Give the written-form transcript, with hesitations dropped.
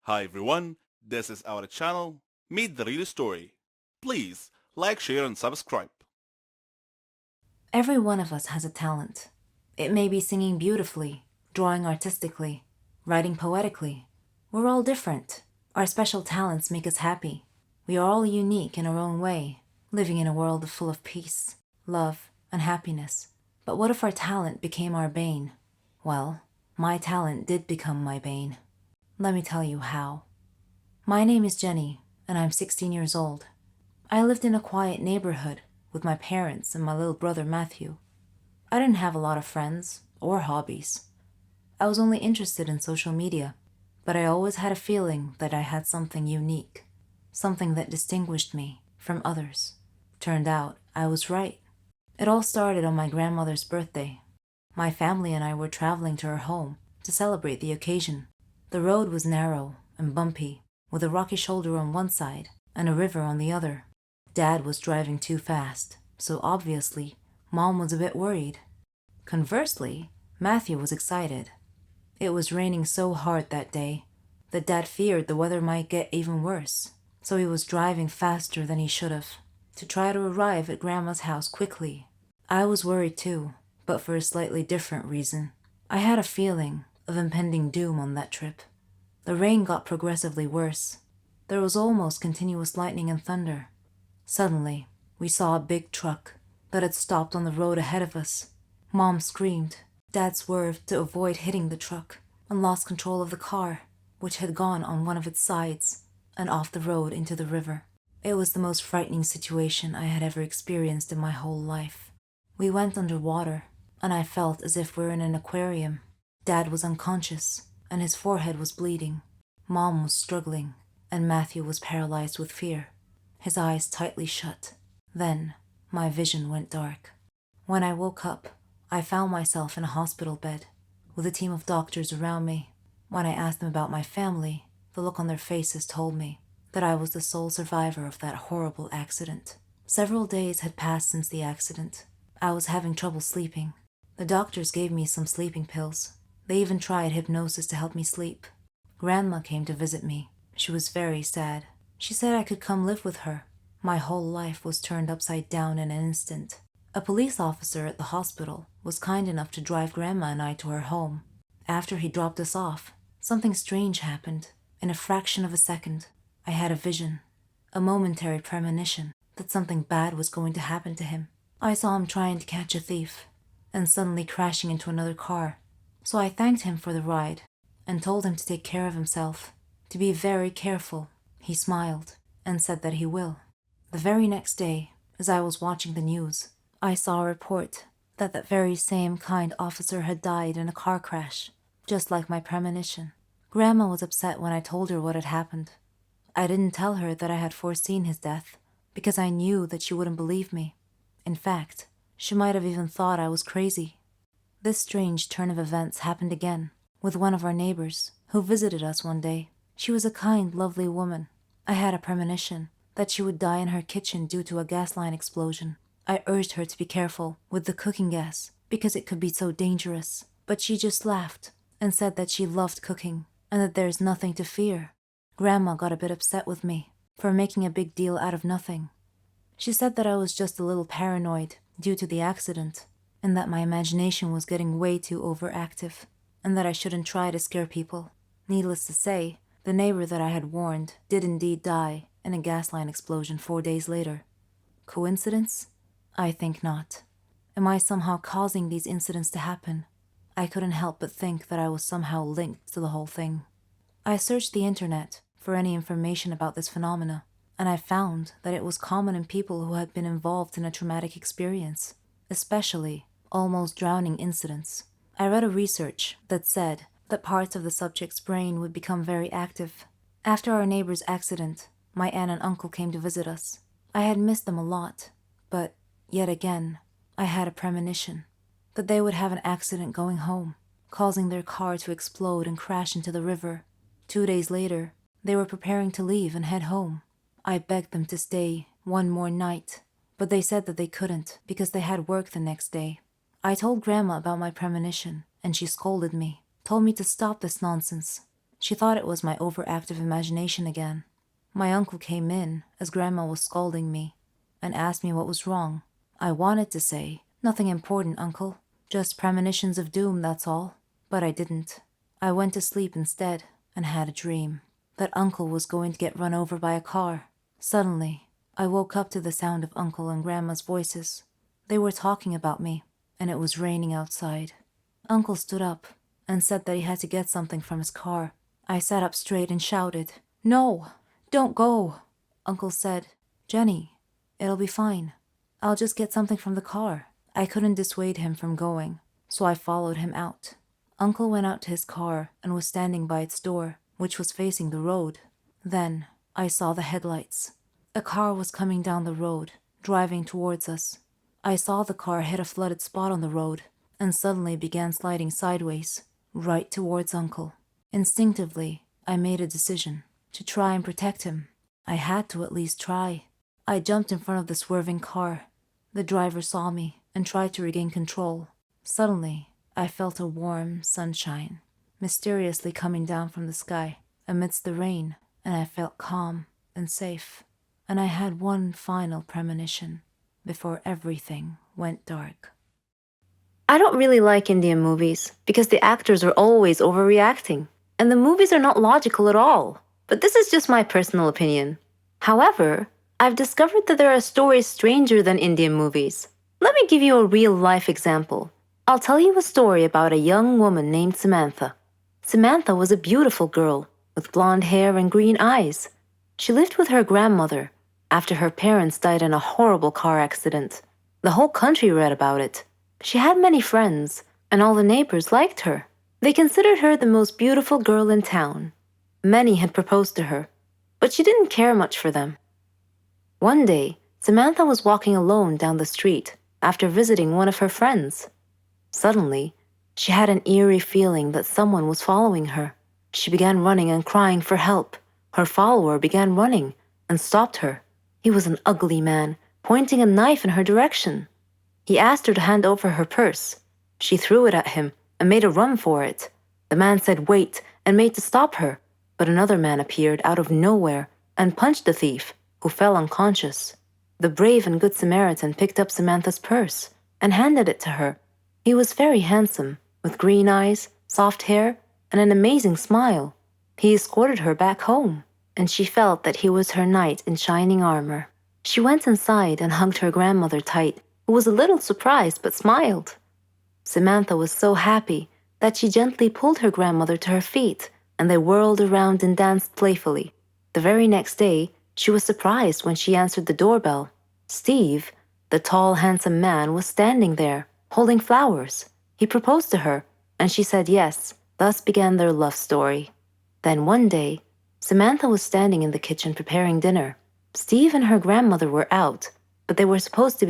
Hi everyone, this is our channel, Meet the Real Story. Please like, share and subscribe. Every one of us has a talent. It may be singing beautifully, drawing artistically, writing poetically. We're all different. Our special talents make us happy. We are all unique in our own way, living in a world full of peace, love, and happiness. But what if our talent became our bane? Well, my talent did become my bane. Let me tell you how. My name is Jenny, and I'm 16 years old. I lived in a quiet neighborhood with my parents and my little brother Matthew. I didn't have a lot of friends or hobbies. I was only interested in social media, but I always had a feeling that I had something unique, something that distinguished me from others. Turned out I was right. It all started on my grandmother's birthday. My family and I were traveling to her home to celebrate the occasion. The road was narrow and bumpy, with a rocky shoulder on one side and a river on the other. Dad was driving too fast, so obviously, Mom was a bit worried. Conversely, Matthew was excited. It was raining so hard that day that Dad feared the weather might get even worse, so he was driving faster than he should have to try to arrive at Grandma's house quickly. I was worried too, but for a slightly different reason. I had a feeling of impending doom on that trip. The rain got progressively worse. There was almost continuous lightning and thunder. Suddenly, we saw a big truck that had stopped on the road ahead of us. Mom screamed. Dad swerved to avoid hitting the truck and lost control of the car, which had gone on one of its sides and off the road into the river. It was the most frightening situation I had ever experienced in my whole life. We went underwater, and I felt as if we were in an aquarium. Dad was unconscious, and his forehead was bleeding. Mom was struggling, and Matthew was paralyzed with fear, his eyes tightly shut. Then, my vision went dark. When I woke up, I found myself in a hospital bed, with a team of doctors around me. When I asked them about my family, the look on their faces told me that I was the sole survivor of that horrible accident. Several days had passed since the accident. I was having trouble sleeping. The doctors gave me some sleeping pills. They even tried hypnosis to help me sleep. Grandma came to visit me. She was very sad. She said I could come live with her. My whole life was turned upside down in an instant. A police officer at the hospital was kind enough to drive Grandma and I to her home. After he dropped us off, something strange happened. In a fraction of a second, I had a vision, a momentary premonition that something bad was going to happen to him. I saw him trying to catch a thief, and suddenly crashing into another car. So I thanked him for the ride, and told him to take care of himself, to be very careful. He smiled, and said that he will. The very next day, as I was watching the news, I saw a report that very same kind officer had died in a car crash, just like my premonition. Grandma was upset when I told her what had happened. I didn't tell her that I had foreseen his death, because I knew that she wouldn't believe me. In fact, she might have even thought I was crazy. This strange turn of events happened again, with one of our neighbors, who visited us one day. She was a kind, lovely woman. I had a premonition that she would die in her kitchen due to a gas line explosion. I urged her to be careful with the cooking gas, because it could be so dangerous. But she just laughed and said that she loved cooking, and that there's nothing to fear. Grandma got a bit upset with me for making a big deal out of nothing. She said that I was just a little paranoid due to the accident, and that my imagination was getting way too overactive, and that I shouldn't try to scare people. Needless to say, the neighbor that I had warned did indeed die in a gas line explosion 4 days later. Coincidence? I think not. Am I somehow causing these incidents to happen? I couldn't help but think that I was somehow linked to the whole thing. I searched the internet for any information about this phenomena, and I found that it was common in people who had been involved in a traumatic experience, especially almost drowning incidents. I read a research that said that parts of the subject's brain would become very active. After our neighbor's accident, my aunt and uncle came to visit us. I had missed them a lot, but yet again, I had a premonition that they would have an accident going home, causing their car to explode and crash into the river. 2 days later, they were preparing to leave and head home. I begged them to stay one more night, but they said that they couldn't because they had work the next day. I told Grandma about my premonition, and she scolded me, told me to stop this nonsense. She thought it was my overactive imagination again. My uncle came in as Grandma was scolding me and asked me what was wrong. I wanted to say, "Nothing important, Uncle. Just premonitions of doom, that's all." But I didn't. I went to sleep instead and had a dream that Uncle was going to get run over by a car. Suddenly, I woke up to the sound of Uncle and Grandma's voices. They were talking about me, and it was raining outside. Uncle stood up and said that he had to get something from his car. I sat up straight and shouted, "No, don't go." Uncle said, "Jenny, it'll be fine. I'll just get something from the car." I couldn't dissuade him from going, so I followed him out. Uncle went out to his car and was standing by its door, which was facing the road. Then I saw the headlights. A car was coming down the road, driving towards us. I saw the car hit a flooded spot on the road and suddenly began sliding sideways, right towards Uncle. Instinctively, I made a decision to try and protect him. I had to at least try. I jumped in front of the swerving car. The driver saw me and tried to regain control. Suddenly, I felt a warm sunshine mysteriously coming down from the sky amidst the rain, and I felt calm and safe. And I had one final premonition before everything went dark. I don't really like Indian movies because the actors are always overreacting, and the movies are not logical at all. But this is just my personal opinion. However, I've discovered that there are stories stranger than Indian movies. Let me give you a real-life example. I'll tell you a story about a young woman named Samantha. Samantha was a beautiful girl with blonde hair and green eyes. She lived with her grandmother after her parents died in a horrible car accident. The whole country read about it. She had many friends, and all the neighbors liked her. They considered her the most beautiful girl in town. Many had proposed to her, but she didn't care much for them. One day, Samantha was walking alone down the street after visiting one of her friends. Suddenly, she had an eerie feeling that someone was following her. She began running and crying for help. Her follower began running and stopped her. He was an ugly man, pointing a knife in her direction. He asked her to hand over her purse. She threw it at him and made a run for it. The man said wait and made to stop her, but another man appeared out of nowhere and punched the thief, who fell unconscious. The brave and good Samaritan picked up Samantha's purse and handed it to her. He was very handsome, with green eyes, soft hair, and an amazing smile. He escorted her back home, and she felt that he was her knight in shining armor. She went inside and hugged her grandmother tight, who was a little surprised but smiled. Samantha was so happy that she gently pulled her grandmother to her feet, and they whirled around and danced playfully. The very next day, she was surprised when she answered the doorbell. Steve, the tall, handsome man, was standing there, holding flowers. He proposed to her, and she said yes. Thus began their love story. Then one day, Samantha was standing in the kitchen preparing dinner. Steve and her grandmother were out, but they were supposed to be